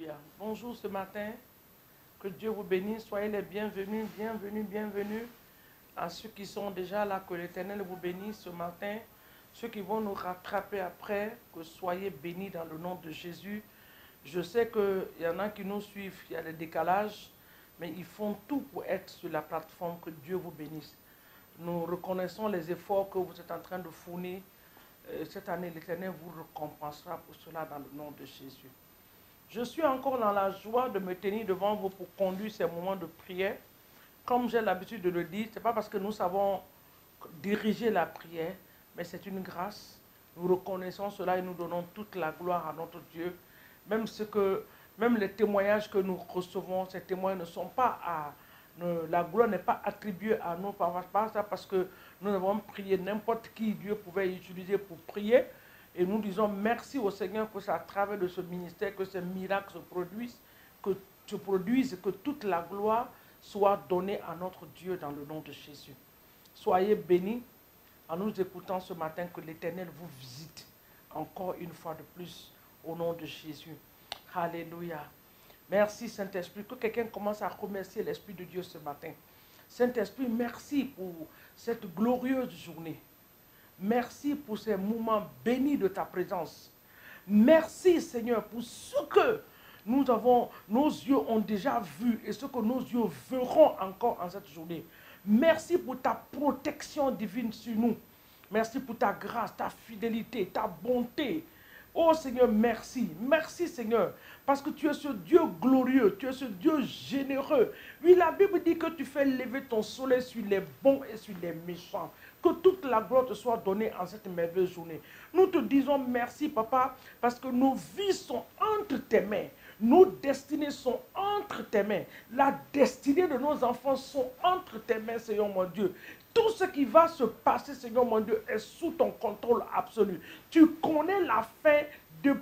Alléluia. Bonjour ce matin. Que Dieu vous bénisse. Soyez les bienvenus, bienvenus, bienvenus à ceux qui sont déjà là. Que l'Éternel vous bénisse ce matin. Ceux qui vont nous rattraper après, que soyez bénis dans le nom de Jésus. Je sais qu'il y en a qui nous suivent, il y a des décalages, mais ils font tout pour être sur la plateforme. Que Dieu vous bénisse. Nous reconnaissons les efforts que vous êtes en train de fournir. Cette année, l'Éternel vous récompensera pour cela dans le nom de Jésus. Je suis encore dans la joie de me tenir devant vous pour conduire ces moments de prière. Comme j'ai l'habitude de le dire, ce n'est pas parce que nous savons diriger la prière, mais c'est une grâce. Nous reconnaissons cela et nous donnons toute la gloire à notre Dieu. Même les témoignages que nous recevons, ces témoignages ne sont pas à... la gloire n'est pas attribuée à nous, parce que nous avons prié n'importe qui Dieu pouvait utiliser pour prier. Et nous disons merci au Seigneur que c'est à travers de ce ministère que ces miracles se produisent, que toute la gloire soit donnée à notre Dieu dans le nom de Jésus. Soyez bénis en nous écoutant ce matin, que l'Éternel vous visite encore une fois de plus au nom de Jésus. Alléluia. Merci Saint-Esprit. Que quelqu'un commence à remercier l'Esprit de Dieu ce matin. Saint-Esprit, merci pour cette glorieuse journée. Merci pour ces moments bénis de ta présence. Merci Seigneur pour ce que nos yeux ont déjà vu et ce que nos yeux verront encore en cette journée. Merci pour ta protection divine sur nous. Merci pour ta grâce, ta fidélité, ta bonté. Oh Seigneur, merci. Merci Seigneur, parce que tu es ce Dieu glorieux, tu es ce Dieu généreux. Oui, la Bible dit que tu fais lever ton soleil sur les bons et sur les méchants. Que toute la gloire te soit donnée en cette merveilleuse journée. Nous te disons merci, Papa, parce que nos vies sont entre tes mains. Nos destinées sont entre tes mains. La destinée de nos enfants sont entre tes mains, Seigneur mon Dieu. Tout ce qui va se passer, Seigneur mon Dieu, est sous ton contrôle absolu. Tu connais la fin de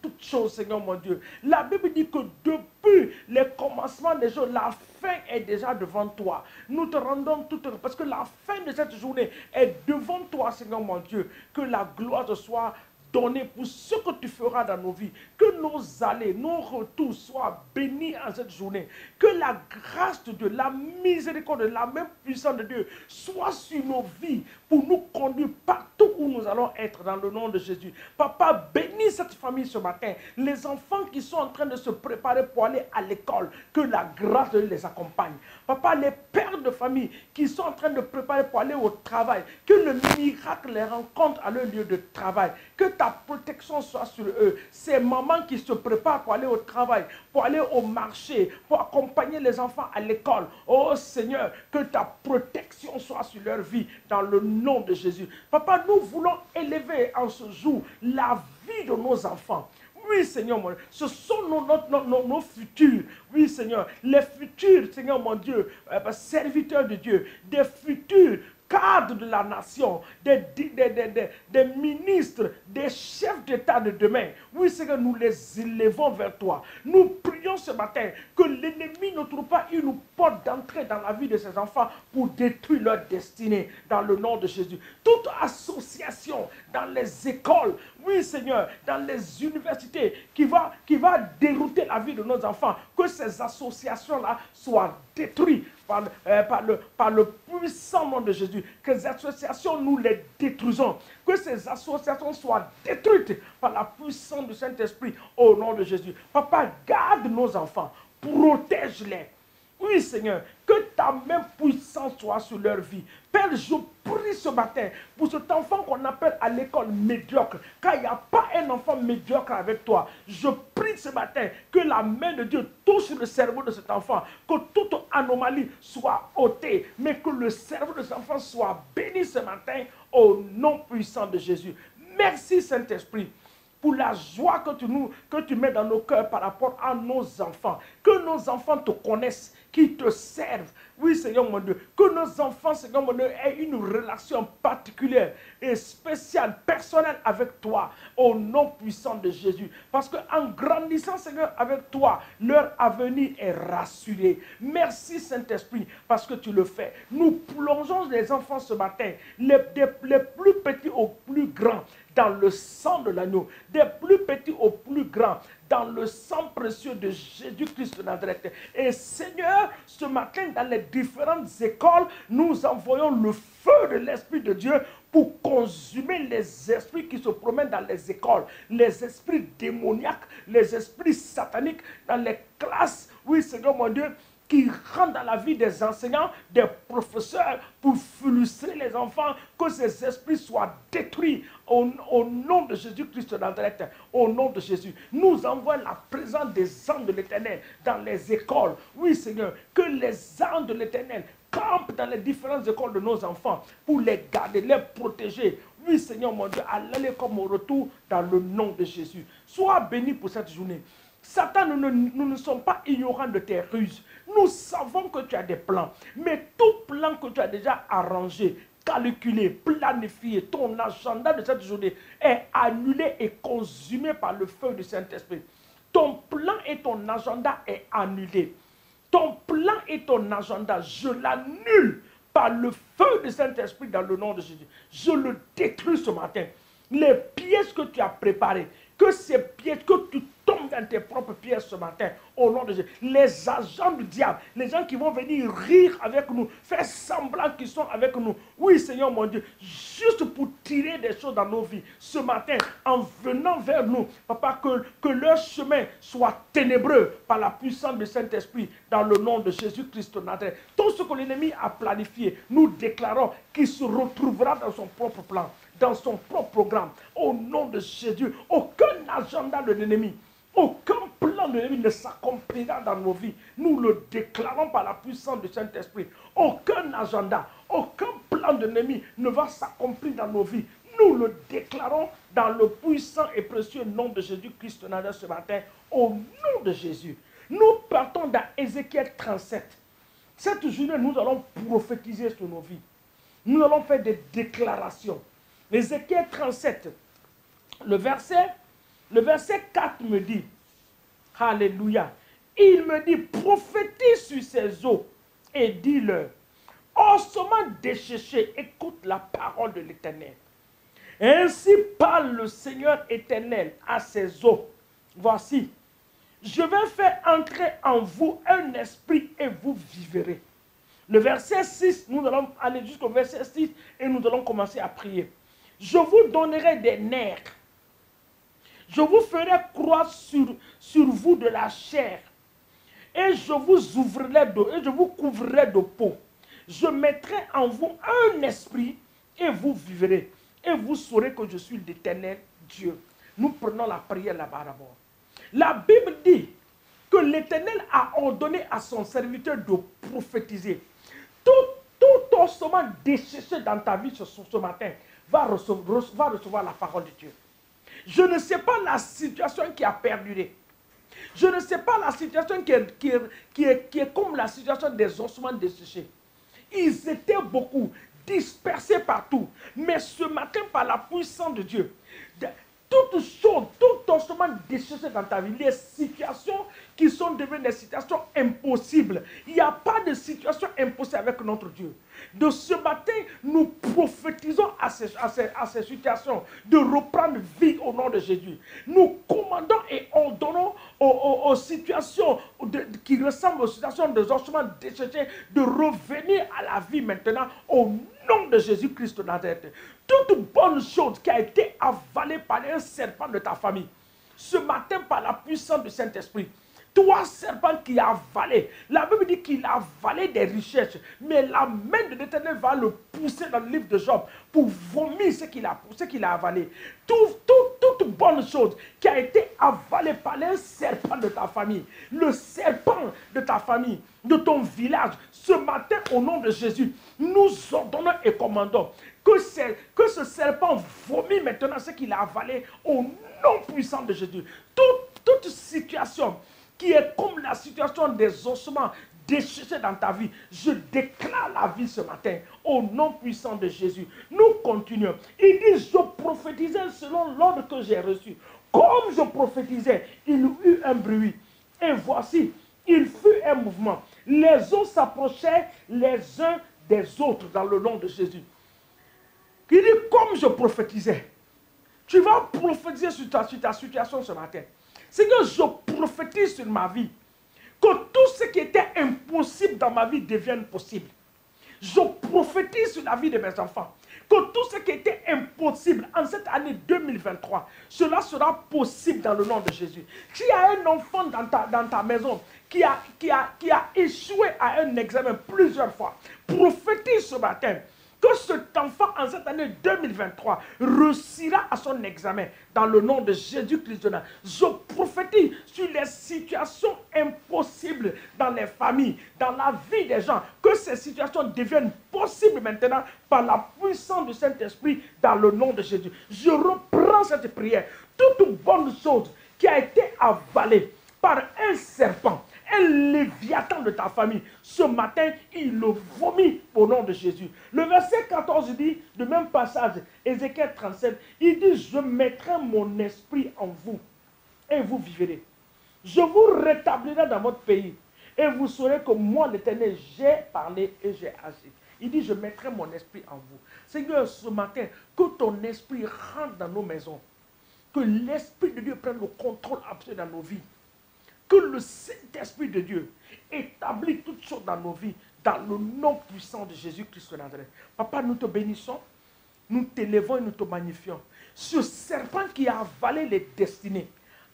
toutes choses, Seigneur mon Dieu. La Bible dit que depuis les commencements des jours, la fin est déjà devant toi. Nous te rendons toute, parce que la fin de cette journée est devant toi, Seigneur mon Dieu. Que la gloire te soit donnée pour ce que tu feras dans nos vies. Que nos allées, nos retours soient bénis en cette journée. Que la grâce de Dieu, la miséricorde, la même puissance de Dieu soit sur nos vies pour nous conduire partout où nous allons être dans le nom de Jésus. Papa, bénis cette famille ce matin. Les enfants qui sont en train de se préparer pour aller à l'école, que la grâce de Dieu les accompagne. Papa, les pères de famille qui sont en train de préparer pour aller au travail, que le miracle les rencontre à leur lieu de travail. Que ta protection soit sur eux. Ces mamans qui se préparent pour aller au travail, pour aller au marché, pour accompagner les enfants à l'école. Oh Seigneur, que ta protection soit sur leur vie dans le nom de Jésus. Papa, nous voulons élever en ce jour la vie de nos enfants. Oui, Seigneur, mon Dieu, ce sont nos futurs. Oui, Seigneur, les futurs, Seigneur, mon Dieu, serviteurs de Dieu, des futurs cadres de la nation, des ministres, des chefs d'État de demain. Oui, Seigneur, nous les élevons vers toi. Nous prions ce matin que l'ennemi ne trouve pas une porte d'entrée dans la vie de ces enfants pour détruire leur destinée dans le nom de Jésus. Toute association dans les écoles, oui, Seigneur, dans les universités qui va dérouter la vie de nos enfants, que ces associations-là soient détruites par le puissant nom de Jésus. Que ces associations, nous les détruisons. Que ces associations soient détruites par la puissance du Saint-Esprit au nom de Jésus. Papa, garde nos enfants, protège-les. Oui, Seigneur, que ta même puissance soit sur leur vie. Père, je prie ce matin pour cet enfant qu'on appelle à l'école médiocre, car il n'y a pas un enfant médiocre avec toi. Je prie ce matin que la main de Dieu touche le cerveau de cet enfant, que toute anomalie soit ôtée, mais que le cerveau de cet enfant soit béni ce matin au nom puissant de Jésus. Merci Saint-Esprit pour la joie que tu mets dans nos cœurs par rapport à nos enfants. Que nos enfants te connaissent, qu'ils te servent. Oui, Seigneur mon Dieu. Que nos enfants, Seigneur mon Dieu, aient une relation particulière et spéciale, personnelle avec toi, au nom puissant de Jésus. Parce qu'en grandissant, Seigneur, avec toi, leur avenir est rassuré. Merci, Saint-Esprit, parce que tu le fais. Nous plongeons les enfants ce matin, les plus petits aux plus grands, dans le sang de l'agneau, des plus petits aux plus grands, dans le sang précieux de Jésus-Christ de Nazareth. Et Seigneur, ce matin, dans les différentes écoles, nous envoyons le feu de l'Esprit de Dieu pour consumer les esprits qui se promènent dans les écoles, les esprits démoniaques, les esprits sataniques dans les classes, oui Seigneur mon Dieu, qui rentrent dans la vie des enseignants, des professeurs, pour frustrer les enfants, que ces esprits soient détruits au nom de Jésus-Christ de Nazareth, au nom de Jésus. Nous envoyons la présence des anges de l'Éternel dans les écoles. Oui Seigneur, que les anges de l'Éternel campent dans les différentes écoles de nos enfants pour les garder, les protéger. Oui Seigneur mon Dieu, à l'aller comme au retour dans le nom de Jésus. Sois béni pour cette journée. Satan, nous ne sommes pas ignorants de tes ruses. Nous savons que tu as des plans. Mais tout plan que tu as déjà arrangé, calculé, planifié, ton agenda de cette journée est annulé et consumé par le feu du Saint-Esprit. Ton plan et ton agenda est annulé. Ton plan et ton agenda, je l'annule par le feu du Saint-Esprit dans le nom de Jésus. Je le détruis ce matin. Les pièges que tu as préparés, que ces pièges, que tu tombes dans tes propres pièges ce matin, au nom de Jésus. Les agents du diable, les gens qui vont venir rire avec nous, faire semblant qu'ils sont avec nous. Oui, Seigneur mon Dieu, juste pour tirer des choses dans nos vies. Ce matin, en venant vers nous, Papa, que leur chemin soit ténébreux par la puissance du Saint-Esprit, dans le nom de Jésus-Christ de Nazareth. Tout ce que l'ennemi a planifié, nous déclarons qu'il se retrouvera dans son propre plan, dans son propre programme, au nom de Jésus. Aucun agenda de l'ennemi, aucun plan de l'ennemi ne s'accomplira dans nos vies. Nous le déclarons par la puissance du Saint-Esprit. Aucun agenda, aucun plan de l'ennemi ne va s'accomplir dans nos vies. Nous le déclarons dans le puissant et précieux nom de Jésus-Christ de Nazareth ce matin, au nom de Jésus. Nous partons dans Ézéchiel 37. Cette journée, nous allons prophétiser sur nos vies. Nous allons faire des déclarations. Ézéchiel 37, le verset 4 me dit, alléluia, il me dit, prophétise sur ces eaux et dis-leur, osement desséché, écoute la parole de l'Éternel. Ainsi parle le Seigneur éternel à ces eaux. Voici, je vais faire entrer en vous un esprit et vous vivrez. Le verset 6, nous allons aller jusqu'au verset 6 et nous allons commencer à prier. Je vous donnerai des nerfs. Je vous ferai croire sur vous de la chair. Et je vous ouvrirai d'eau, et je vous couvrirai de peau. Je mettrai en vous un esprit, et vous vivrez. Et vous saurez que je suis l'Éternel Dieu. Nous prenons la prière là-bas d'abord. La Bible dit que l'Éternel a ordonné à son serviteur de prophétiser. Tout osement desséché dans ta vie ce matin va recevoir la parole de Dieu. Je ne sais pas la situation qui a perduré. Je ne sais pas la situation qui est comme la situation des ossements desséchés. Ils étaient beaucoup, dispersés partout. Mais ce matin, par la puissance de Dieu, toute chose, tout ossement desséché dans ta vie, les situations qui sont devenues des situations impossibles. Il n'y a pas de situation impossible avec notre Dieu. De ce matin, nous prophétisons à ces situations de reprendre vie au nom de Jésus. Nous commandons et ordonnons aux situations qui ressemblent aux situations des ossements desséchés de revenir à la vie maintenant au nom de Jésus-Christ de Nazareth. Toute bonne chose qui a été avalée par un serpent de ta famille, ce matin par la puissance du Saint-Esprit, toi, serpent qui a avalé, la Bible dit qu'il a avalé des richesses, mais la main de l'Éternel va le pousser dans le livre de Job pour vomir ce qu'il a avalé. Toute bonne chose qui a été avalée par un serpent de ta famille, le serpent de ta famille, de ton village, ce matin, au nom de Jésus, nous ordonnons et commandons que ce serpent vomit maintenant ce qu'il a avalé au nom puissant de Jésus. Toute situation qui est comme la situation des ossements desséchés dans ta vie, je déclare la vie ce matin au nom puissant de Jésus. Nous continuons. Il dit, je prophétisais selon l'ordre que j'ai reçu. Comme je prophétisais, il y eut un bruit. Et voici, il fut un mouvement. Les eaux s'approchaient les uns des autres dans le nom de Jésus. Il dit, comme je prophétisais, tu vas prophétiser sur ta situation ce matin. Seigneur, je prophétise sur ma vie que tout ce qui était impossible dans ma vie devienne possible. Je prophétise sur la vie de mes enfants que tout ce qui était impossible en cette année 2023, cela sera possible dans le nom de Jésus. Tu as un enfant dans ta maison qui a échoué à un examen plusieurs fois. Prophétise ce matin que cet enfant en cette année 2023 réussira à son examen dans le nom de Jésus-Christ. Je prophétise sur les situations impossibles dans les familles, dans la vie des gens, que ces situations deviennent possibles maintenant par la puissance du Saint-Esprit dans le nom de Jésus. Je reprends cette prière. Toute bonne chose qui a été avalée par un serpent, un léviathan de ta famille, ce matin, il le vomit au nom de Jésus. Le verset 14 dit, de même passage, Ézéchiel 37, il dit, je mettrai mon esprit en vous et vous vivrez. Je vous rétablirai dans votre pays et vous saurez que moi, l'Éternel, j'ai parlé et j'ai agi. Il dit, je mettrai mon esprit en vous. Seigneur, ce matin, que ton esprit rentre dans nos maisons, que l'Esprit de Dieu prenne le contrôle absolu dans nos vies. Que le Saint-Esprit de Dieu établit toutes choses dans nos vies, dans le nom puissant de Jésus-Christ de Nazareth. Papa, nous te bénissons, nous t'élevons et nous te magnifions. Ce serpent qui a avalé les destinées,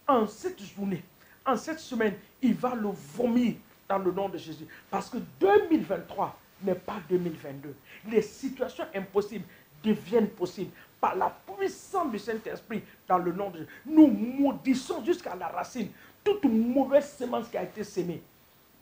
en cette journée, en cette semaine, il va le vomir dans le nom de Jésus. Parce que 2023 n'est pas 2022. Les situations impossibles deviennent possibles par la puissance du Saint-Esprit dans le nom de Jésus. Nous maudissons jusqu'à la racine toute mauvaise semence qui a été sémée.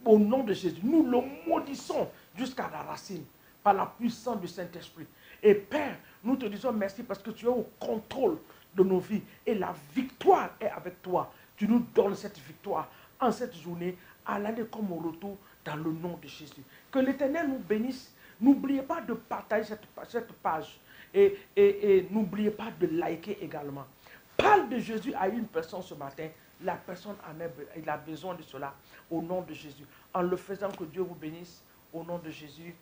Au nom de Jésus, nous le maudissons jusqu'à la racine par la puissance du Saint-Esprit. Et Père, nous te disons merci parce que tu es au contrôle de nos vies et la victoire est avec toi. Tu nous donnes cette victoire en cette journée, à l'année comme au retour, dans le nom de Jésus. Que l'Éternel nous bénisse. N'oubliez pas de partager cette page et n'oubliez pas de liker également. Parle de Jésus à une personne ce matin. La personne il a besoin de cela au nom de Jésus. En le faisant, que Dieu vous bénisse au nom de Jésus.